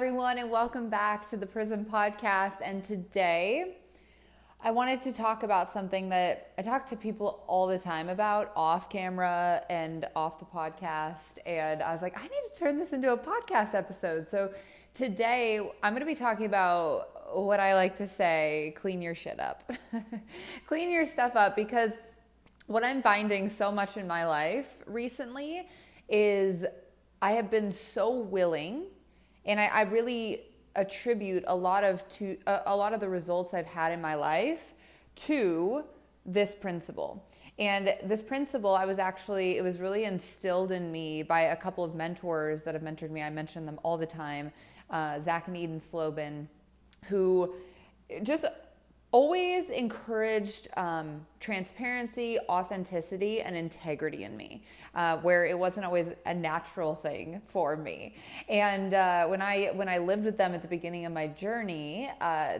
everyone, and welcome back to the Prism Podcast. And today, I wanted to talk about something that I talk to people all the time about off camera and off the podcast. And I was like, I need to turn this into a podcast episode. So today, I'm going to be talking about what I like to say, clean your shit up. Clean your stuff up, because what I'm finding so much in my life recently is I have been so willing, and I really attribute a lot of the results I've had in my life to this principle. And this principle, it was really instilled in me by a couple of mentors that have mentored me. I mention them all the time, Zach and Eden Slobin, who just always encouraged transparency, authenticity, and integrity in me, where it wasn't always a natural thing for me. And when I lived with them at the beginning of my journey,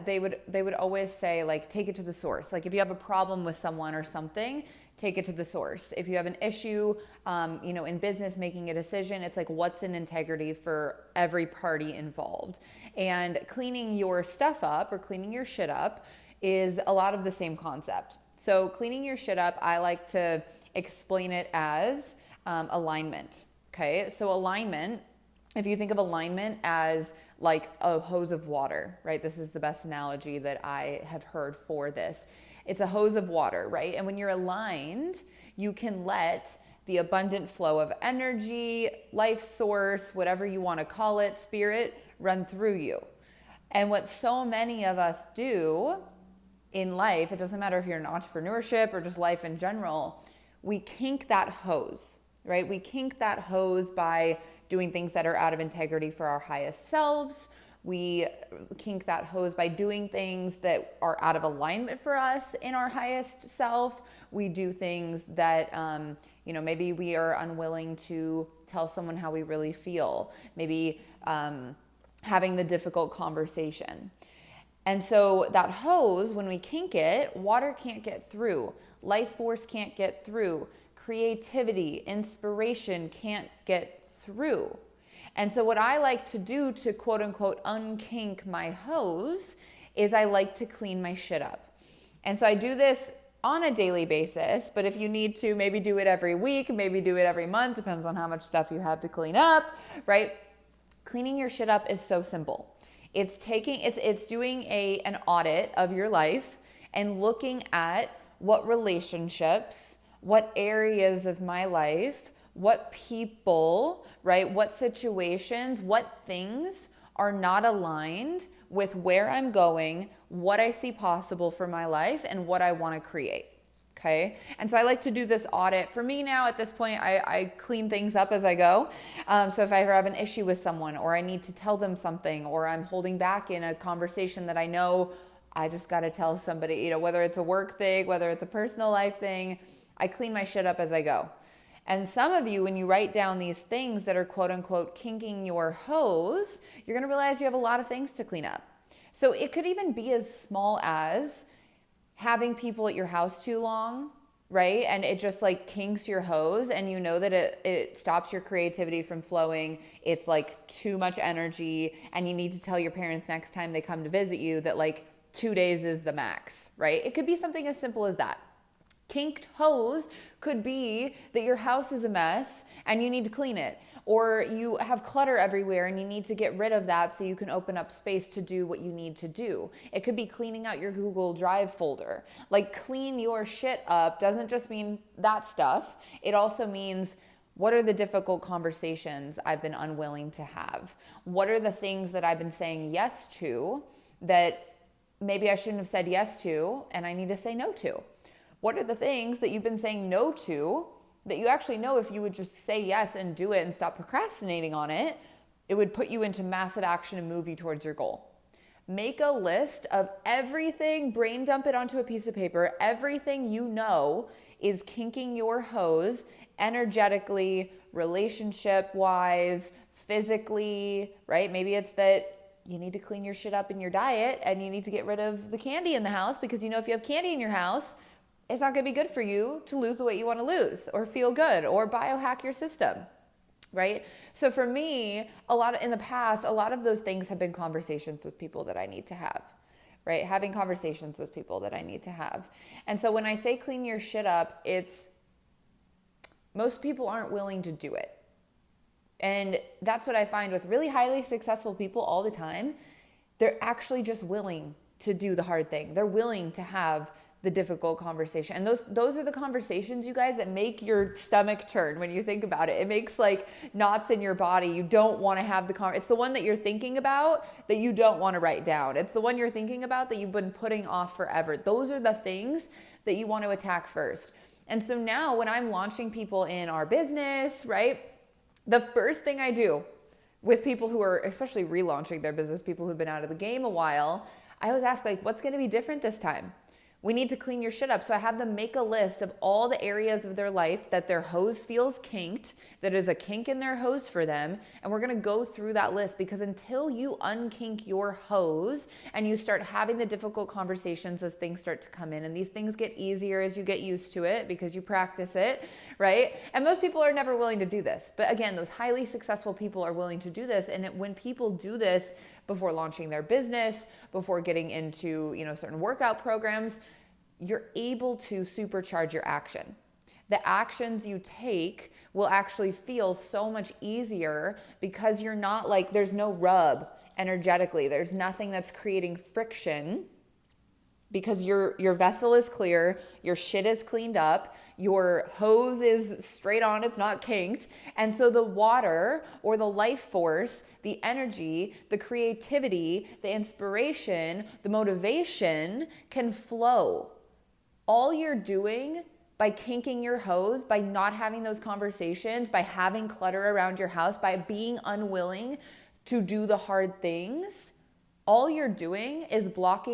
they would always say, like, take it to the source. Like, if you have a problem with someone or something, take it to the source. If you have an issue, in business, making a decision, it's like, what's in integrity for every party involved? And cleaning your stuff up, or cleaning your shit up, is a lot of the same concept. So cleaning your shit up, I like to explain it as alignment. Okay, so alignment, if you think of alignment as like a hose of water, right? This is the best analogy that I have heard for this. It's a hose of water, right? And when you're aligned, you can let the abundant flow of energy, life source, whatever you want to call it, spirit, run through you. And what so many of us do in life, it doesn't matter if you're in entrepreneurship or just life in general, we kink that hose, right? We kink that hose by doing things that are out of integrity for our highest selves. We kink that hose by doing things that are out of alignment for us in our highest self. We do things that, maybe we are unwilling to tell someone how we really feel. Maybe having the difficult conversation. And so that hose, when we kink it, water can't get through. Life force can't get through. Creativity, inspiration can't get through. And so what I like to do to quote unquote unkink my hose is I like to clean my shit up. And so I do this on a daily basis, but if you need to, maybe do it every week, maybe do it every month, depends on how much stuff you have to clean up, right? Cleaning your shit up is so simple. It's doing an audit of your life and looking at what relationships, what areas of my life, what people, right? What situations, what things are not aligned with where I'm going, what I see possible for my life, and what I want to create. Okay. And so I like to do this audit. For me now, at this point, I clean things up as I go. So if I ever have an issue with someone, or I need to tell them something, or I'm holding back in a conversation that I know I just got to tell somebody, whether it's a work thing, whether it's a personal life thing, I clean my shit up as I go. And some of you, when you write down these things that are quote unquote kinking your hose, you're going to realize you have a lot of things to clean up. So it could even be as small as having people at your house too long, right? And it just like kinks your hose, and you know that it stops your creativity from flowing. It's like too much energy, and you need to tell your parents next time they come to visit you that like 2 days is the max, right? It could be something as simple as that. Kinked hose could be that your house is a mess and you need to clean it, or you have clutter everywhere and you need to get rid of that so you can open up space to do what you need to do. It could be cleaning out your Google Drive folder. Like, clean your shit up doesn't just mean that stuff. It also means, what are the difficult conversations I've been unwilling to have? What are the things that I've been saying yes to that maybe I shouldn't have said yes to and I need to say no to? What are the things that you've been saying no to that you actually know if you would just say yes and do it and stop procrastinating on it, it would put you into massive action and move you towards your goal? Make a list of everything, brain dump it onto a piece of paper, everything you know is kinking your hose energetically, relationship-wise, physically, right? Maybe it's that you need to clean your shit up in your diet and you need to get rid of the candy in the house, because if you have candy in your house, it's not going to be good for you to lose the weight you want to lose, or feel good, or biohack your system. right? So for me, in the past, a lot of those things have been conversations with people that I need to have, right? Having conversations with people that I need to have. And so when I say clean your shit up, it's most people aren't willing to do it. And that's what I find with really highly successful people all the time. They're actually just willing to do the hard thing. They're willing to have the difficult conversation. And those are the conversations, you guys, that make your stomach turn when you think about it. It makes like knots in your body. You don't want to have it's the one that you're thinking about that you don't want to write down. It's the one you're thinking about that you've been putting off forever. Those are the things that you want to attack first. And so now when I'm launching people in our business, right, the first thing I do with people who are especially relaunching their business, people who've been out of the game a while, I always ask, like, what's going to be different this time? We need to clean your shit up. So I have them make a list of all the areas of their life that their hose feels kinked, that is a kink in their hose for them. And we're going to go through that list, because until you unkink your hose and you start having the difficult conversations as things start to come in, and these things get easier as you get used to it because you practice it, right? And most people are never willing to do this. But again, those highly successful people are willing to do this. And when people do this before launching their business, before getting into, certain workout programs, you're able to supercharge your action. The actions you take will actually feel so much easier because you're not like, there's no rub energetically. There's nothing that's creating friction because your vessel is clear, your shit is cleaned up, your hose is straight on, it's not kinked. And so the water or the life force, the energy, the creativity, the inspiration, the motivation can flow. All you're doing by kinking your hose, by not having those conversations, by having clutter around your house, by being unwilling to do the hard things, all you're doing is blocking